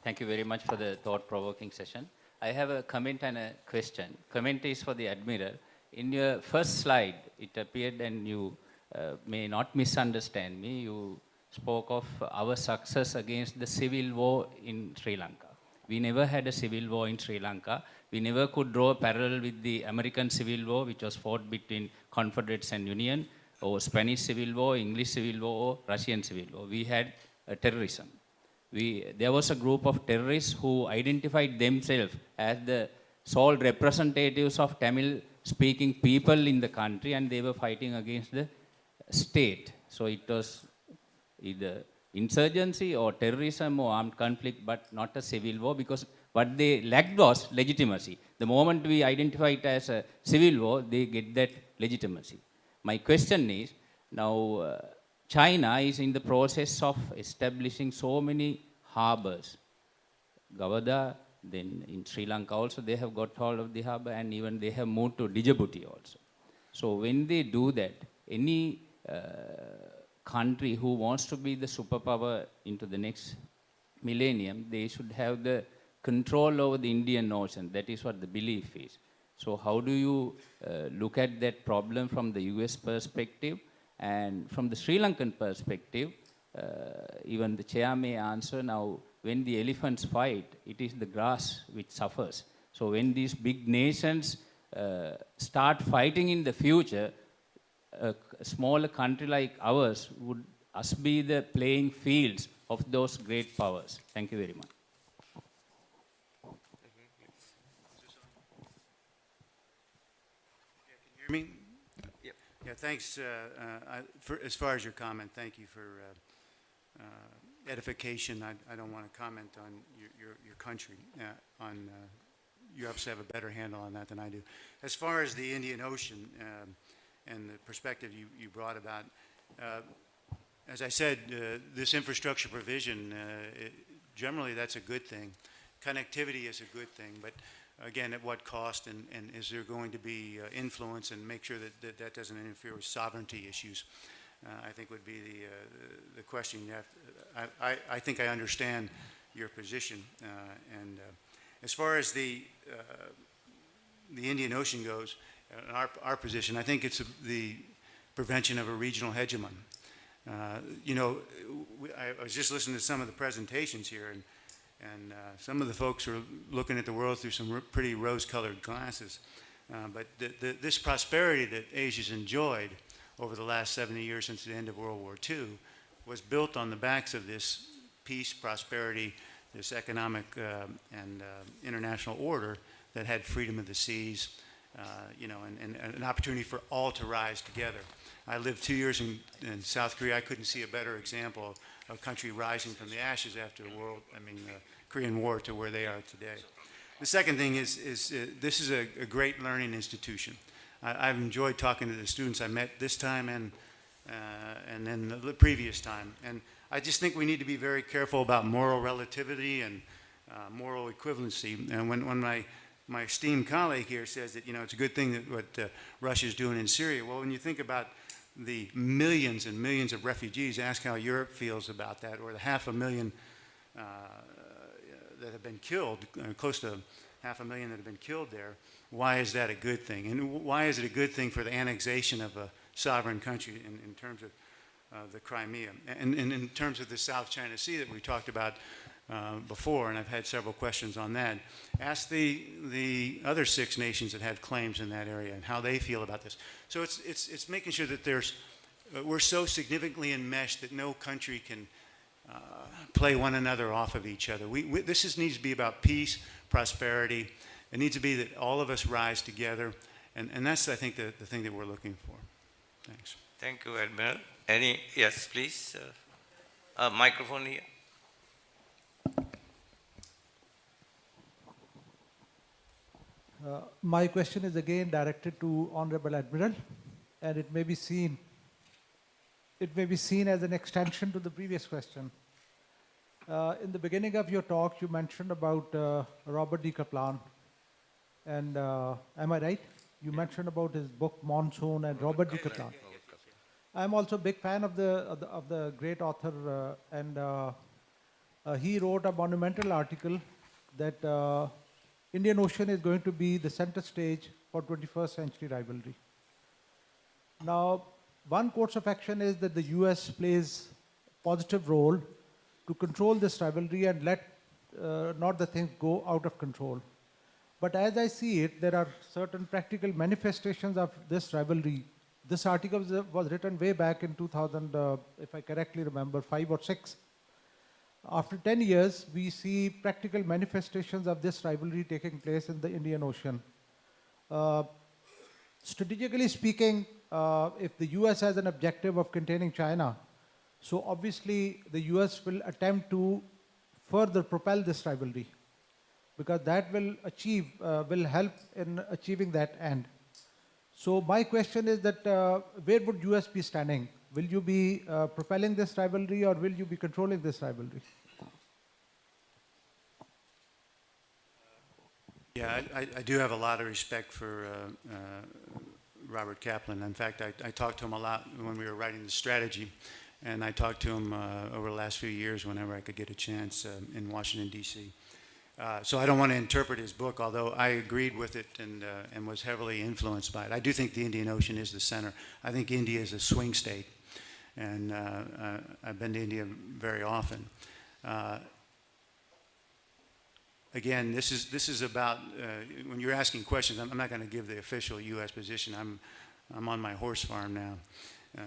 Thank you very much for the thought-provoking session. I have a comment and a question. Comment is for the Admiral. In your first slide, it appeared, and you may not misunderstand me, you spoke of our success against the civil war in Sri Lanka. We never had a civil war in Sri Lanka. We never could draw a parallel with the American Civil War, which was fought between Confederates and Union, or Spanish Civil War, English Civil War, or Russian Civil War. We had terrorism. There was a group of terrorists who identified themselves as the sole representatives of Tamil-speaking people in the country, and they were fighting against the state. So it was either insurgency or terrorism or armed conflict, but not a civil war, because what they lacked was legitimacy. The moment we identify it as a civil war, they get that legitimacy. My question is, now China is in the process of establishing so many harbors. Gawada, then in Sri Lanka also, they have got hold of the harbor, and even they have moved to Djibouti also. So when they do that, any country who wants to be the superpower into the next millennium, they should have the control over the Indian Ocean. That is what the belief is. So how do you look at that problem from the US perspective? And from the Sri Lankan perspective, even the chair may answer now, when the elephants fight, it is the grass which suffers. So when these big nations start fighting in the future, a smaller country like ours would us be the playing fields of those great powers. Thank you very much. Can you hear me? Yep. Yeah, thanks. As far as your comment, thank you for edification. I don't want to comment on your country. You obviously have a better handle on that than I do. As far as the Indian Ocean and the perspective you brought about, as I said, this infrastructure provision, generally that's a good thing. Connectivity is a good thing, but again, at what cost, and is there going to be influence, and make sure that doesn't interfere with sovereignty issues, I think would be the question you have. I think I understand your position, and as far as the Indian Ocean goes, our position, I think it's the prevention of a regional hegemon. I was just listening to some of the presentations here, and some of the folks are looking at the world through some pretty rose-colored glasses. But this prosperity that Asia's enjoyed over the last 70 years since the end of World War II was built on the backs of this peace, prosperity, this economic and international order that had freedom of the seas, and an opportunity for all to rise together. I lived 2 years in South Korea. I couldn't see a better example of a country rising from the ashes after the Korean War to where they are today. The second thing is this is a great learning institution. I've enjoyed talking to the students I met this time and then the previous time. And I just think we need to be very careful about moral relativity and moral equivalency. And when my esteemed colleague here says that, it's a good thing that what Russia's doing in Syria. Well, when you think about the millions and millions of refugees, ask how Europe feels about that, or the 500,000 that have been killed, close to 500,000 that have been killed there. Why is that a good thing? And why is it a good thing for the annexation of a sovereign country in terms of the Crimea? And in terms of the South China Sea that we talked about before, and I've had several questions on that. Ask the other 6 nations that have claims in that area and how they feel about this. So it's making sure that we're so significantly enmeshed that no country can play one another off of each other. This needs to be about peace, prosperity. It needs to be that all of us rise together, and that's, I think, the thing that we're looking for. Thanks. Thank you, Admiral. Yes, please. Microphone here. My question is again directed to Honorable Admiral, and it may be seen as an extension to the previous question. In the beginning of your talk, you mentioned about Robert D. Kaplan, and am I right? You mentioned about his book Monsoon and Robert D. Kaplan. I'm also a big fan of the great author, and he wrote a monumental article that Indian Ocean is going to be the center stage for 21st century rivalry. Now, one course of action is that the US plays a positive role to control this rivalry and let not the things go out of control. But as I see it, there are certain practical manifestations of this rivalry. This article was written way back in 2000, if I correctly remember, 5 or 6. After 10 years, we see practical manifestations of this rivalry taking place in the Indian Ocean. Strategically speaking, if the US has an objective of containing China, so obviously the US will attempt to further propel this rivalry, because that will help in achieving that end. So my question is that where would US be standing? Will you be propelling this rivalry, or will you be controlling this rivalry? Yeah, I do have a lot of respect for Robert Kaplan. In fact, I talked to him a lot when we were writing the strategy, and I talked to him over the last few years whenever I could get a chance in Washington, D.C. So I don't want to interpret his book, although I agreed with it and was heavily influenced by it. I do think the Indian Ocean is the center. I think India is a swing state, and I've been to India very often. Again, this is about when you're asking questions. I'm not going to give the official U.S. position. I'm on my horse farm now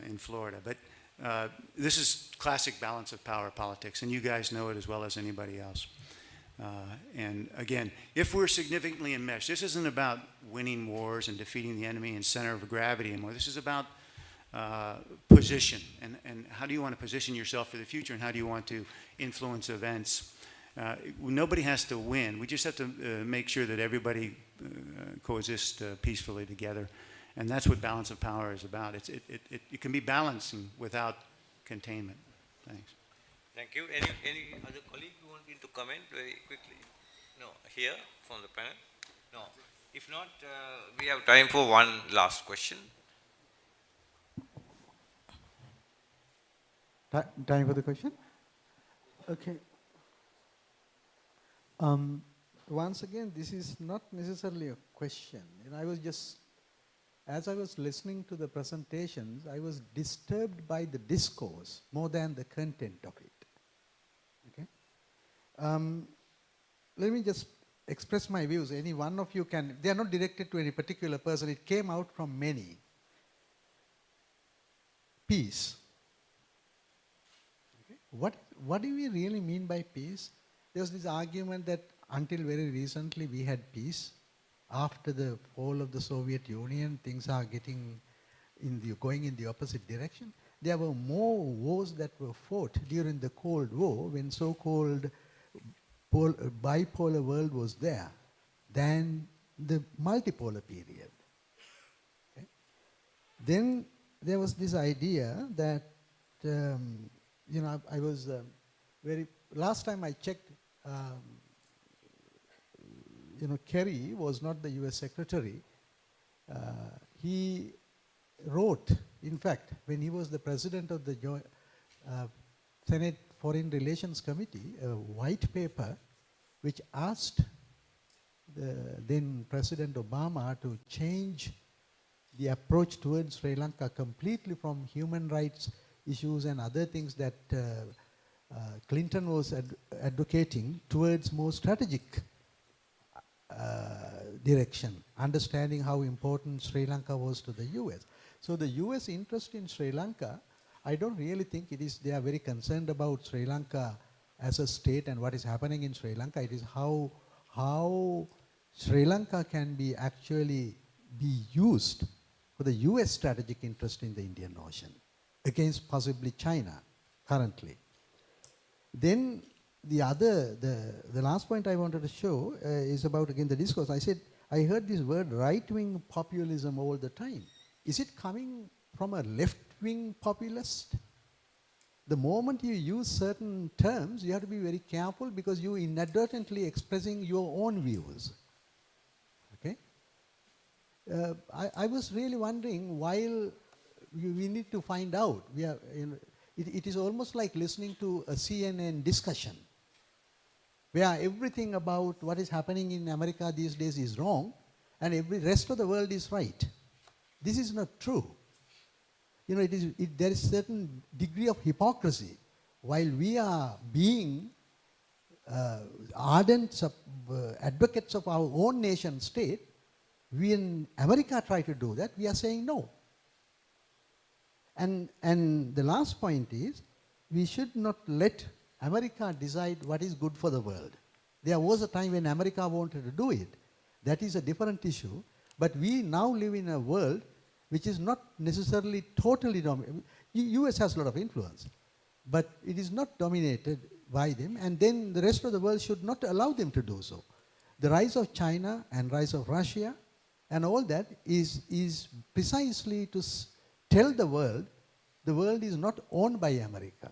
in Florida, but this is classic balance of power politics, and you guys know it as well as anybody else. And again, if we're significantly enmeshed, this isn't about winning wars and defeating the enemy in center of gravity anymore. This is about position, and how do you want to position yourself for the future, and how do you want to influence events. Nobody has to win. We just have to make sure that everybody coexists peacefully together. And that's what balance of power is about. It can be balancing without containment. Thanks. Thank you. Any other colleague who wanted to comment very quickly? No, here from the panel? No. If not, we have time for one last question. Time for the question? Okay. Once again, this is not necessarily a question. And I was just, as I was listening to the presentations, I was disturbed by the discourse more than the content of it. Okay? Let me just express my views. Any one of you can, they are not directed to any particular person. It came out from many. Peace. Okay? What do we really mean by peace? There was this argument that until very recently we had peace. After the fall of the Soviet Union, things are going in the opposite direction. There were more wars that were fought during the Cold War, when so-called bipolar world was there, than the multipolar period. Okay? Then there was this idea that, I was last time I checked, Kerry was not the US Secretary. He wrote, in fact, when he was the president of the Senate Foreign Relations Committee, a white paper which asked the then President Obama to change the approach towards Sri Lanka completely from human rights issues and other things that Clinton was advocating towards more strategic direction, understanding how important Sri Lanka was to the US. So the US interest in Sri Lanka, I don't really think they are very concerned about Sri Lanka as a state and what is happening in Sri Lanka. It is how Sri Lanka can actually be used for the US strategic interest in the Indian Ocean against possibly China currently. Then the last point I wanted to show is about, again, the discourse. I said, I heard this word right-wing populism all the time. Is it coming from a left-wing populist? The moment you use certain terms, you have to be very careful because you inadvertently expressing your own views. Okay? I was really wondering, while we need to find out, it is almost like listening to a CNN discussion. where everything about what is happening in America these days is wrong and every rest of the world is right. This is not true. You know, there is certain degree of hypocrisy. While we are being ardent advocates of our own nation state, we in America try to do that, we are saying no. And the last point is, we should not let America decide what is good for the world. There was a time when America wanted to do it. That is a different issue. But we now live in a world which is not necessarily totally dominated. US has a lot of influence, but it is not dominated by them, and then the rest of the world should not allow them to do so. The rise of China and rise of Russia and all that is precisely to tell the world is not owned by America.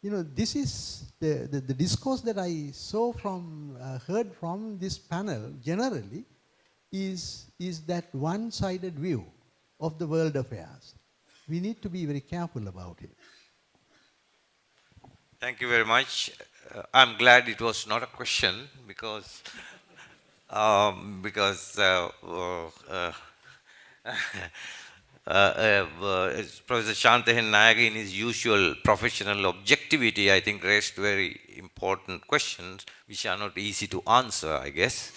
You know, this is the discourse that I saw from, heard from this panel generally is that one-sided view of the world affairs. We need to be very careful about it. Thank you very much. I'm glad it was not a question because Professor Shantahen Nayak, in his usual professional objectivity, I think raised very important questions which are not easy to answer, I guess.